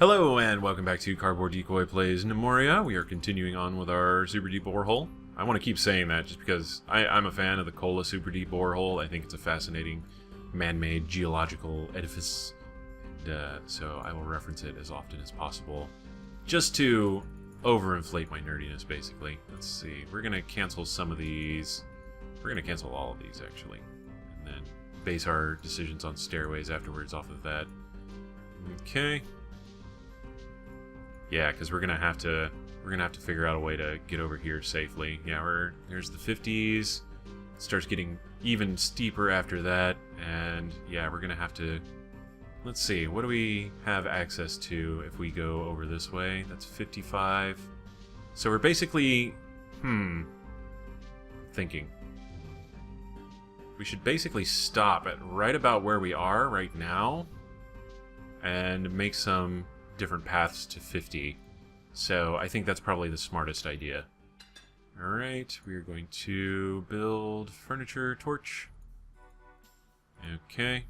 Hello and welcome back to Cardboard Decoy Plays Gnomoria. We are continuing on with our super deep borehole. I want to keep saying that just because I'm a fan of the Cola super deep borehole. I think it's a fascinating man-made geological edifice. And, so I will reference it as often as possible just to overinflate my nerdiness, basically. Let's see. We're going to cancel some of these. We're going to cancel all of these, actually. And then base our decisions on stairways afterwards off of that. Okay. Yeah, because we're gonna have to figure out a way to get over here safely. Yeah, there's the 50s. It starts getting even steeper after that, and yeah, we're gonna have to. Let's see, what do we have access to if we go over this way? That's 55. So we're basically, thinking. We should basically stop at right about where we are right now, and make some different paths to 50. So I think that's probably the smartest idea. Alright, we are going to build furniture torch. Okay.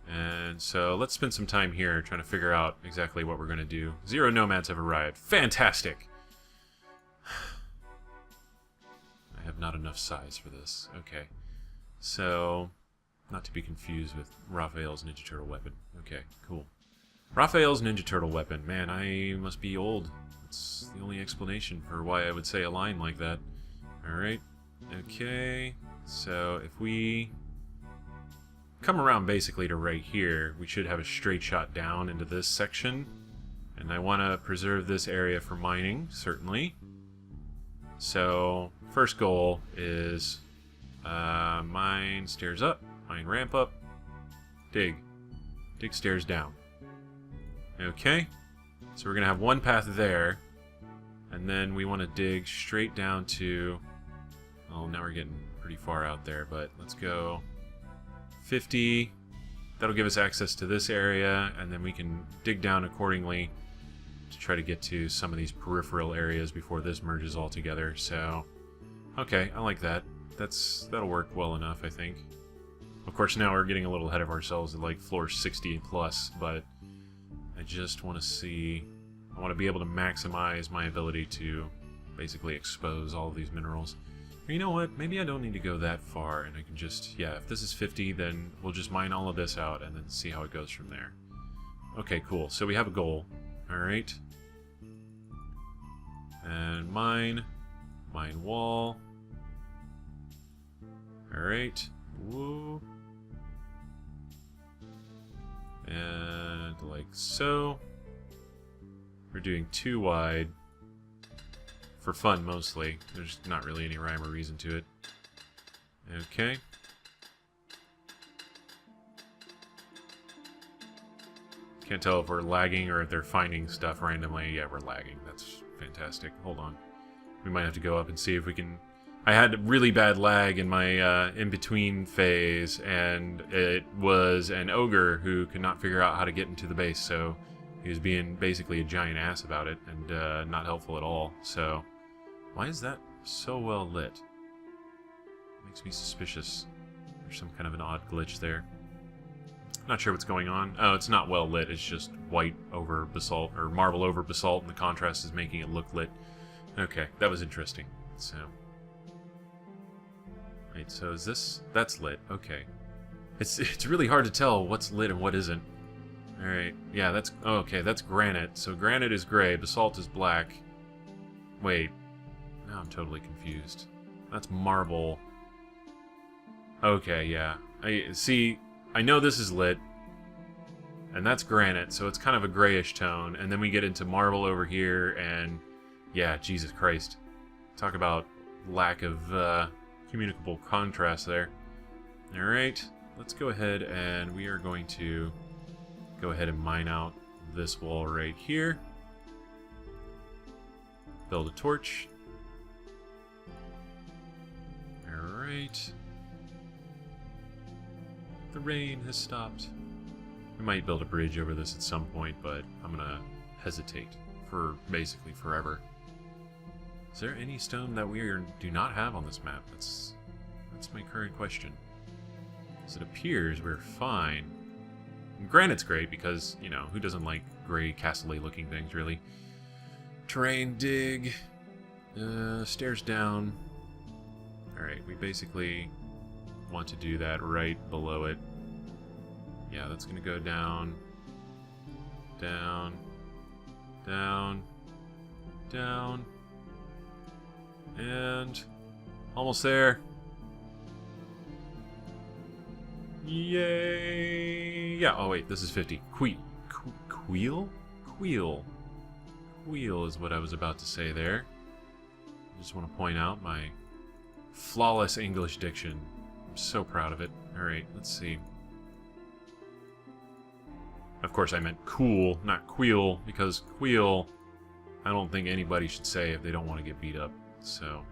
And so let's spend some time here trying to figure out exactly what we're going to do. 0 nomads have arrived. Fantastic! I have not enough size for this. Okay. So, not to be confused with Raphael's Ninja Turtle weapon. Okay, cool. Raphael's Ninja Turtle weapon. Man, I must be old. That's the only explanation for why I would say a line like that. Alright. Okay. So, if we come around basically to right here, we should have a straight shot down into this section. And I want to preserve this area for mining, certainly. So, first goal is mine stairs up. Mine ramp up, dig stairs down. Okay, so we're gonna have one path there, and then we want to dig straight down to, oh, now we're getting pretty far out there, but let's go 50. That'll give us access to this area, and then we can dig down accordingly to try to get to some of these peripheral areas before this merges all together. So, okay, I like that. That'll work well enough, I think. Of course, now we're getting a little ahead of ourselves at like floor 60 plus, but I just want to see. I want to be able to maximize my ability to basically expose all of these minerals. Or you know what? Maybe I don't need to go that far, and I can just, yeah, if this is 50, then we'll just mine all of this out and then see how it goes from there. Okay, cool. So we have a goal. Alright. And mine wall. Alright. Woo. And like so. We're doing 2 wide. For fun, mostly. There's not really any rhyme or reason to it. Okay. Can't tell if we're lagging or if they're finding stuff randomly. Yeah, we're lagging. That's fantastic. Hold on. We might have to go up and see if we can. I had really bad lag in my in-between phase, and it was an ogre who could not figure out how to get into the base, so he was being basically a giant ass about it, and not helpful at all. So, why is that so well lit? Makes me suspicious. There's some kind of an odd glitch there. Not sure what's going on. Oh, it's not well lit, it's just white over basalt, or marble over basalt, and the contrast is making it look lit. Okay, that was interesting. So, right, so is this... That's lit, okay. It's really hard to tell what's lit and what isn't. Alright, yeah, that's... Oh, okay, that's granite. So granite is gray, basalt is black. Wait. Now I'm totally confused. That's marble. Okay, yeah. I know this is lit. And that's granite, so it's kind of a grayish tone. And then we get into marble over here, and... Yeah, Jesus Christ. Talk about lack of communicable contrast there. Alright, let's go ahead and we are going to go ahead and mine out this wall right here. Build a torch. Alright. The rain has stopped. We might build a bridge over this at some point, but I'm gonna hesitate for basically forever. Is there any stone that we do not have on this map? That's my current question. As it appears, we're fine. Granite's great because, you know, who doesn't like gray, castle-y looking things, really? Terrain, dig. Stairs down. Alright, we basically want to do that right below it. Yeah, that's going to go down. Down. Down. Down. And almost there. Yay! Yeah, oh wait, this is 50. Queel? Queel. Queel is what I was about to say there. I just want to point out my flawless English diction. I'm so proud of it. Alright, let's see. Of course I meant cool, not queel, because queel I don't think anybody should say if they don't want to get beat up. So,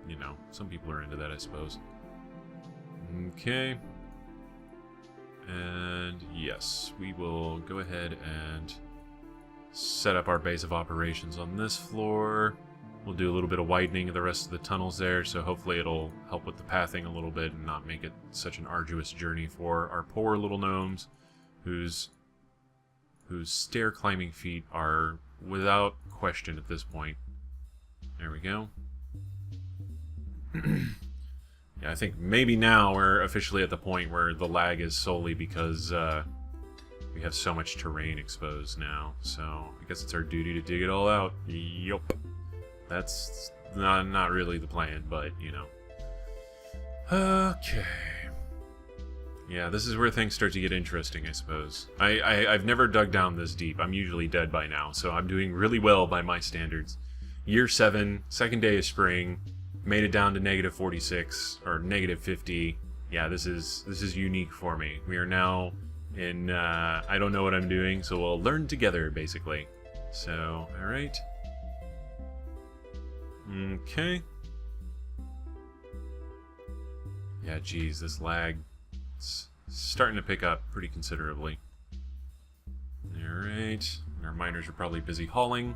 you know, some people are into that, I suppose. Okay. And yes, we will go ahead and set up our base of operations on this floor. We'll do a little bit of widening of the rest of the tunnels there, so hopefully it'll help with the pathing a little bit and not make it such an arduous journey for our poor little gnomes, whose stair climbing feat are without question at this point. There we go. Yeah, I think maybe now we're officially at the point where the lag is solely because we have so much terrain exposed now. So I guess it's our duty to dig it all out. Yup. That's not really the plan, but, you know. Okay. Yeah, this is where things start to get interesting, I suppose. I've never dug down this deep. I'm usually dead by now, so I'm doing really well by my standards. Year 7, second day of spring, made it down to -46 or -50. Yeah, this is unique for me. We are now in I don't know what I'm doing, so we'll learn together basically. So, all right. Okay. Yeah, geez, this lag is starting to pick up pretty considerably. All right. Our miners are probably busy hauling.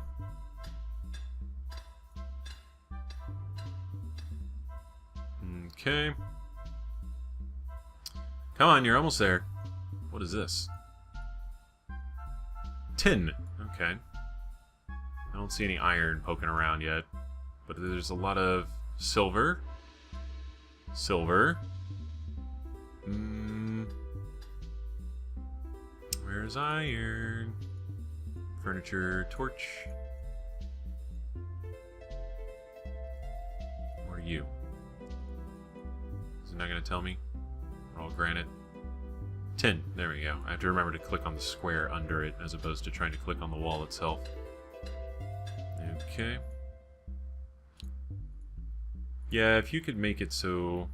Okay. Come on, you're almost there. What is this? Tin. Okay. I don't see any iron poking around yet, but there's a lot of silver. Silver. Where's iron? Furniture, torch. What are you? Is it not going to tell me? We're all granite. Tin. There we go. I have to remember to click on the square under it as opposed to trying to click on the wall itself. Okay. Yeah, if you could make it so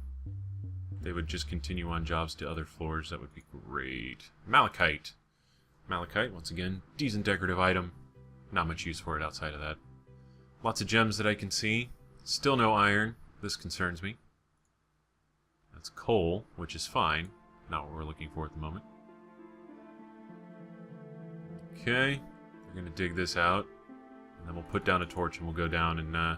they would just continue on jobs to other floors, that would be great. Malachite. Malachite, once again, decent decorative item. Not much use for it outside of that. Lots of gems that I can see. Still no iron. This concerns me. That's coal, which is fine. Not what we're looking for at the moment. Okay. We're going to dig this out. And then we'll put down a torch and we'll go down and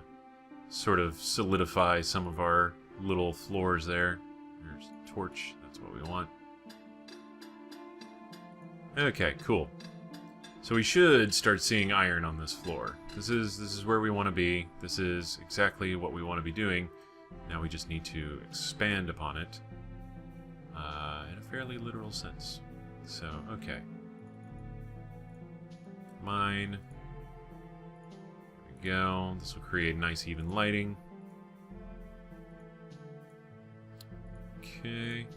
sort of solidify some of our little floors there. There's a torch. That's what we want. Okay, cool. So we should start seeing iron on this floor. This is where we want to be. This is exactly what we want to be doing. Now we just need to expand upon it in a fairly literal sense. So, okay. Mine. There we go. This will create nice even lighting. Okay.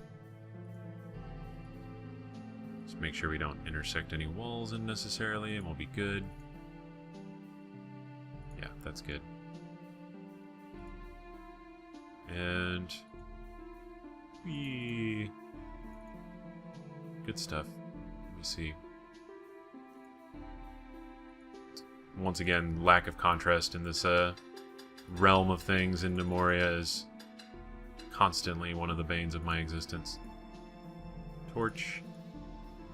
Just make sure we don't intersect any walls unnecessarily and we'll be good. Yeah, that's good. And good stuff. Let me see. Once again, lack of contrast in this realm of things in Gnomoria is constantly one of the banes of my existence. Torch.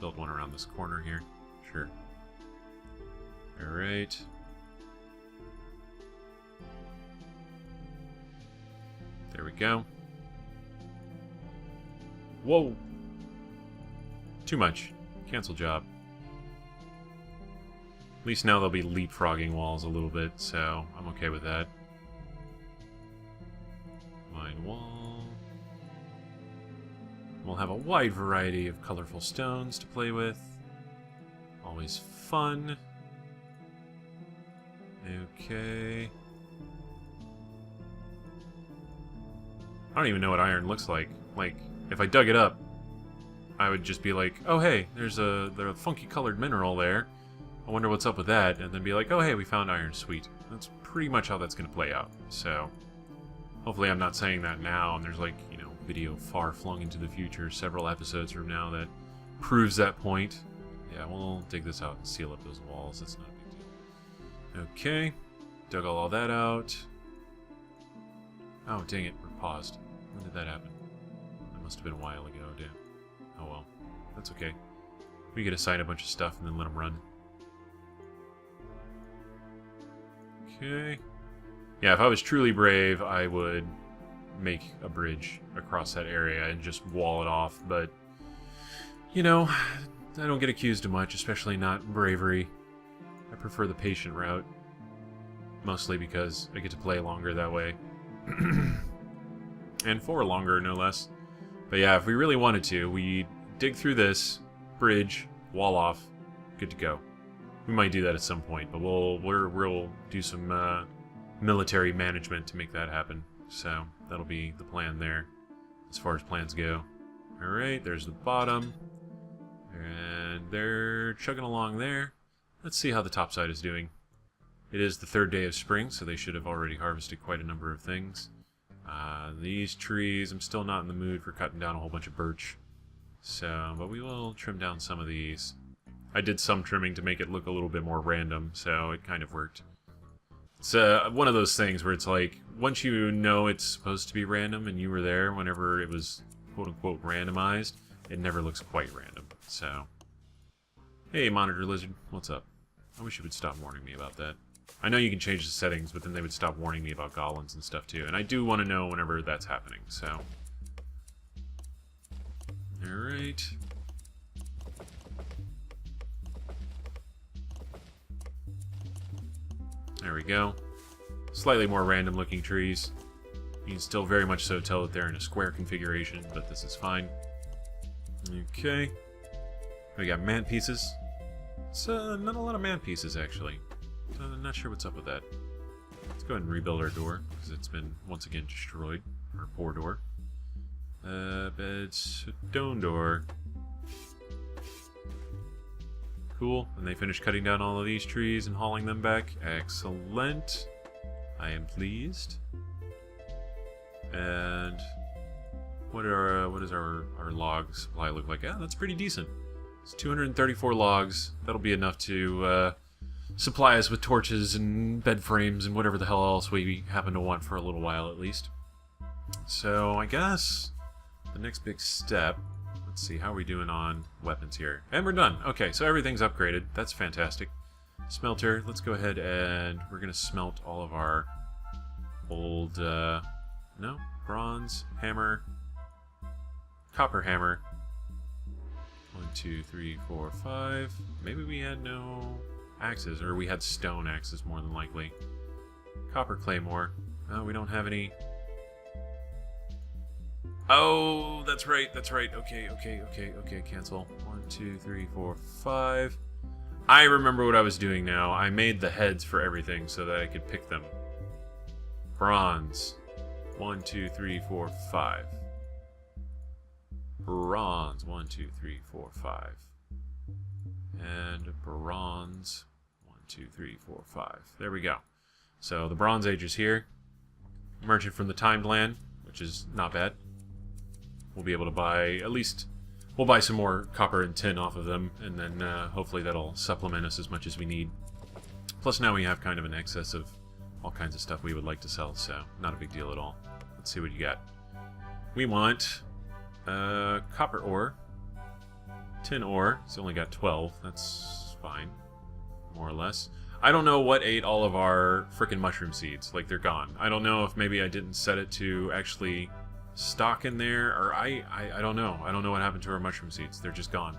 Build one around this corner here. Sure. Alright. There we go. Whoa! Too much. Cancel job. At least now they'll be leapfrogging walls a little bit, so I'm okay with that. Mine wall. We'll have a wide variety of colorful stones to play with. Always fun. Okay. I don't even know what iron looks like. Like, if I dug it up, I would just be like, oh hey, there's a funky colored mineral there. I wonder what's up with that, and then be like, oh hey, we found iron, sweet. That's pretty much how that's going to play out. So, hopefully I'm not saying that now, and there's like, you know, video far flung into the future, several episodes from now, that proves that point. Yeah, we'll dig this out and seal up those walls, that's not a big deal. Okay, dug all that out. Oh, dang it, we're paused. When did that happen? That must have been a while ago, damn. Oh well, that's okay. We get assign a bunch of stuff and then let them run. Okay. Yeah, if I was truly brave, I would make a bridge across that area and just wall it off, but, you know, I don't get accused of much, especially not bravery. I prefer the patient route, mostly because I get to play longer that way. And for longer, no less. But yeah, if we really wanted to, we dig through this, bridge, wall off, good to go. We might do that at some point, but we'll do some military management to make that happen. So that'll be the plan there, as far as plans go. All right, there's the bottom, and they're chugging along there. Let's see how the top side is doing. It is the 3rd day of spring, so they should have already harvested quite a number of things. These trees, I'm still not in the mood for cutting down a whole bunch of birch. So, but we will trim down some of these. I did some trimming to make it look a little bit more random, so it kind of worked. It's one of those things where it's like, once you know it's supposed to be random and you were there whenever it was quote-unquote randomized, it never looks quite random, so. Hey, Monitor Lizard, what's up? I wish you would stop warning me about that. I know you can change the settings, but then they would stop warning me about goblins and stuff too, and I do want to know whenever that's happening, so. Alright. There we go. Slightly more random looking trees. You can still very much so tell that they're in a square configuration, but this is fine. Okay. We got man pieces. It's not a lot of man pieces actually. So I'm not sure what's up with that. Let's go ahead and rebuild our door, because it's been once again destroyed. Our poor door. Bed, stone door. Cool. And they finished cutting down all of these trees and hauling them back. Excellent. I am pleased. And what does our log supply look like? Yeah, that's pretty decent. It's 234 logs. That'll be enough to supply us with torches and bed frames and whatever the hell else we happen to want for a little while at least. So I guess the next big step. Let's see, how are we doing on weapons here? And we're done. Okay, so everything's upgraded. That's fantastic. Smelter, let's go ahead and we're going to smelt all of our old, bronze, hammer, copper hammer. 1, 2, 3, 4, 5. Maybe we had no axes, or we had stone axes more than likely. Copper claymore. Oh, we don't have any. Oh, that's right, that's right. Okay, cancel. 1, 2, 3, 4, 5. I remember what I was doing now. I made the heads for everything so that I could pick them. Bronze. 1, 2, 3, 4, 5. Bronze. 1, 2, 3, 4, 5. And bronze. 1, 2, 3, 4, 5. There we go. So the Bronze Age is here. Merchant from the Timed Land, which is not bad. We'll be able to buy, at least, we'll buy some more copper and tin off of them, and then hopefully that'll supplement us as much as we need. Plus now we have kind of an excess of all kinds of stuff we would like to sell, so not a big deal at all. Let's see what you got. We want copper ore, tin ore. It's only got 12. That's fine, more or less. I don't know what ate all of our frickin' mushroom seeds. Like, they're gone. I don't know if maybe I didn't set it to actually stock in there, or I don't know. I don't know what happened to our mushroom seeds. They're just gone.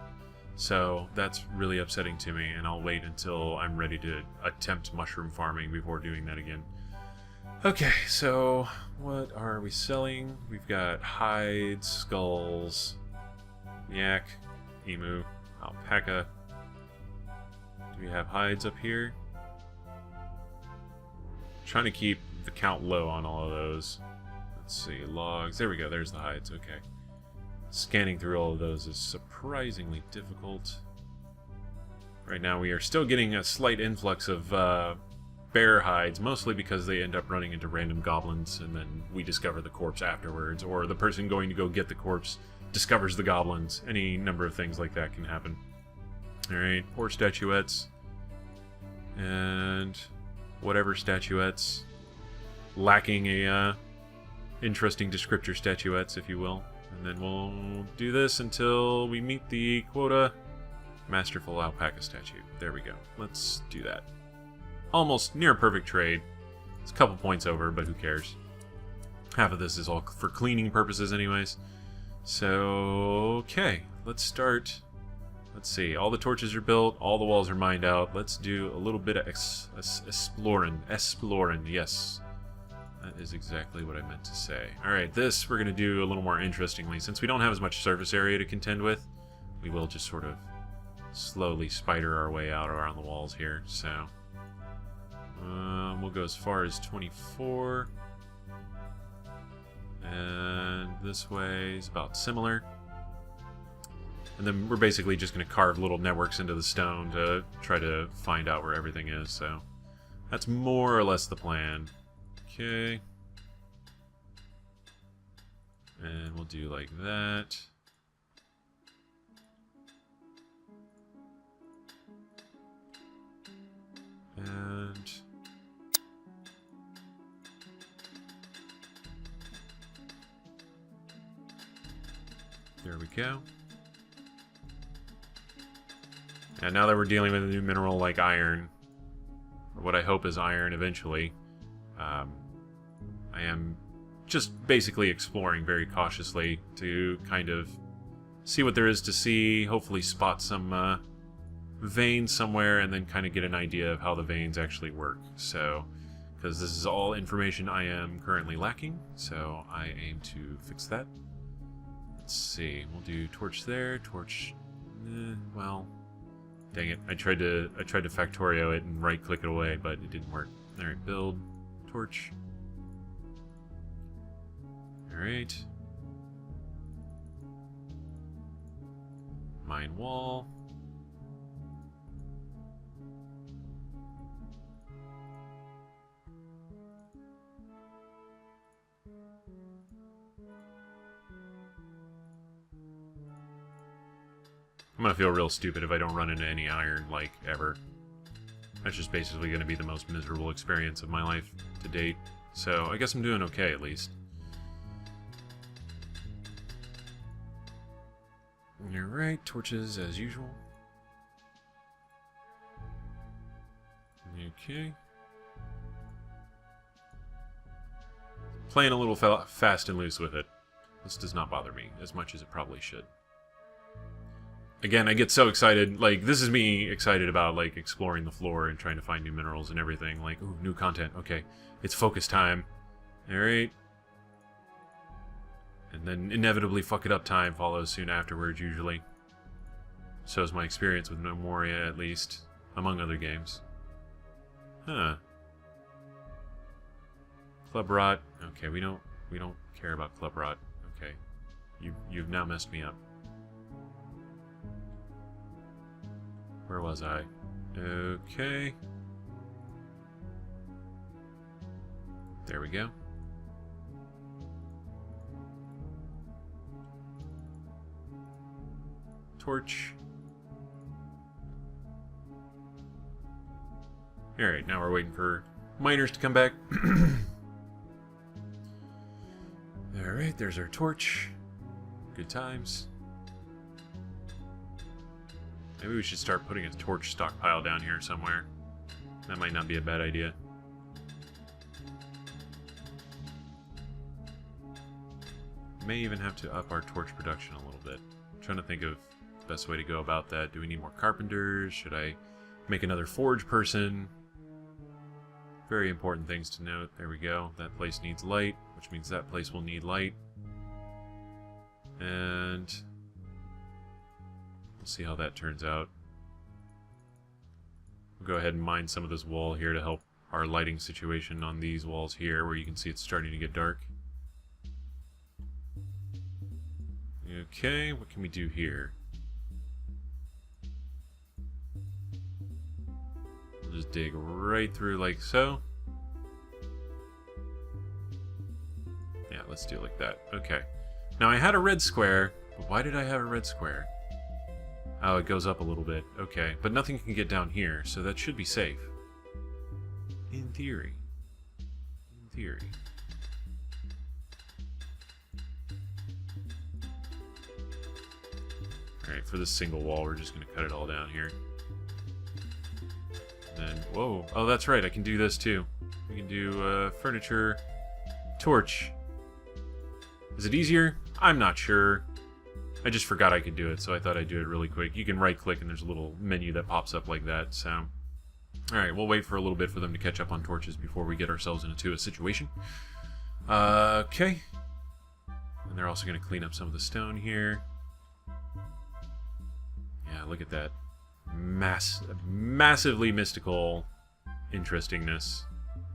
So that's really upsetting to me, and I'll wait until I'm ready to attempt mushroom farming before doing that again. Okay, so what are we selling? We've got hides, skulls, yak, emu, alpaca. Do we have hides up here? Trying to keep the count low on all of those. Let's see, logs. There we go, there's the hides, okay. Scanning through all of those is surprisingly difficult. Right now we are still getting a slight influx of bear hides, mostly because they end up running into random goblins and then we discover the corpse afterwards, or the person going to go get the corpse discovers the goblins. Any number of things like that can happen. Alright, poor statuettes. And whatever statuettes. Lacking a interesting descriptor statuettes, if you will. And then we'll do this until we meet the quota. Masterful alpaca statue. There we go. Let's do that. Almost near perfect trade. It's a couple points over, but who cares? Half of this is all for cleaning purposes anyways. So, okay. Let's start. Let's see. All the torches are built. All the walls are mined out. Let's do a little bit of exploring. Exploring, yes. That is exactly what I meant to say. Alright, this we're going to do a little more interestingly. Since we don't have as much surface area to contend with, we will just sort of slowly spider our way out around the walls here. So, we'll go as far as 24. And this way is about similar. And then we're basically just going to carve little networks into the stone to try to find out where everything is. So, that's more or less the plan. Okay. And we'll do like that. And there we go. And now that we're dealing with a new mineral like iron, or what I hope is iron eventually, I am just basically exploring very cautiously to kind of see what there is to see, hopefully spot some veins somewhere, and then kind of get an idea of how the veins actually work. So, because this is all information I am currently lacking, so I aim to fix that. Let's see, we'll do torch there, torch, well, dang it, I tried to Factorio it and right-click it away, but it didn't work. Alright, build, torch. Alright. Mine wall. I'm gonna feel real stupid if I don't run into any iron, like, ever. That's just basically gonna be the most miserable experience of my life to date. So, I guess I'm doing okay, at least. Alright, torches as usual. Okay. Playing a little fast and loose with it. This does not bother me as much as it probably should. Again, I get so excited. Like, this is me excited about, like, exploring the floor and trying to find new minerals and everything. Like, ooh, new content. Okay, it's focus time. Alright. And then inevitably fuck it up time follows soon afterwards, usually. So is my experience with Gnomoria, at least. Among other games. Huh. Club rot. Okay, we don't care about club rot. Okay. You've now messed me up. Where was I? Okay. There we go. Torch. Alright, now we're waiting for miners to come back. Alright, there's our torch. Good times. Maybe we should start putting a torch stockpile down here somewhere. That might not be a bad idea. May even have to up our torch production a little bit. I'm trying to think of best way to go about that. Do we need more carpenters? Should I make another forge person? Very important things to note. There we go. That place needs light, which means that place will need light. And we'll see how that turns out. We'll go ahead and mine some of this wall here to help our lighting situation on these walls here, where you can see it's starting to get dark. Okay, what can we do here? We'll just dig right through like so. Yeah, let's do it like that. Okay. Now I had a red square, but why did I have a red square? Oh, it goes up a little bit. Okay, but nothing can get down here, so that should be safe. In theory. In theory. Alright, for this single wall, we're just going to cut it all down here. And then, whoa. Oh, that's right, I can do this too. We can do furniture, torch. Is it easier? I'm not sure. I just forgot I could do it, so I thought I'd do it really quick. You can right-click and there's a little menu that pops up like that, so... Alright, we'll wait for a little bit for them to catch up on torches before we get ourselves into a situation. Okay. And they're also going to clean up some of the stone here. Yeah, look at that. Massively mystical interestingness.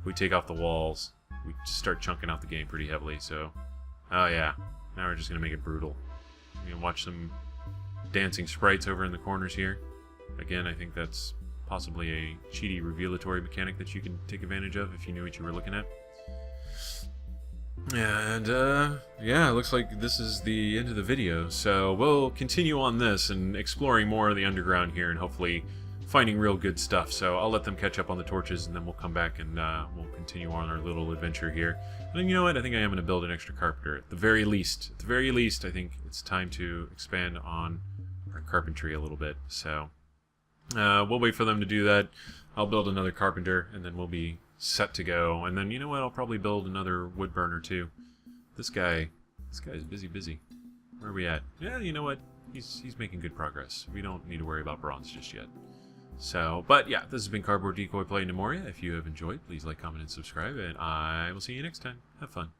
If we take off the walls, we start chunking out the game pretty heavily, so... Oh yeah, now we're just going to make it brutal. You can watch some dancing sprites over in the corners here. Again, I think that's possibly a cheaty revelatory mechanic that you can take advantage of if you knew what you were looking at. And, yeah, it looks like this is the end of the video, so we'll continue on this and exploring more of the underground here and hopefully finding real good stuff. So I'll let them catch up on the torches and then we'll come back and we'll continue on our little adventure here. And then, you know what, I think I am going to build an extra carpenter at the very least. At the very least, I think it's time to expand on our carpentry a little bit, so... we'll wait for them to do that. I'll build another carpenter, and then we'll be set to go. And then, you know what, I'll probably build another wood burner, too. This guy's busy. Where are we at? Yeah, you know what, he's making good progress. We don't need to worry about bronze just yet. So, but yeah, this has been Cardboard Decoy playing Gnomoria. If you have enjoyed, please like, comment, and subscribe, and I will see you next time. Have fun.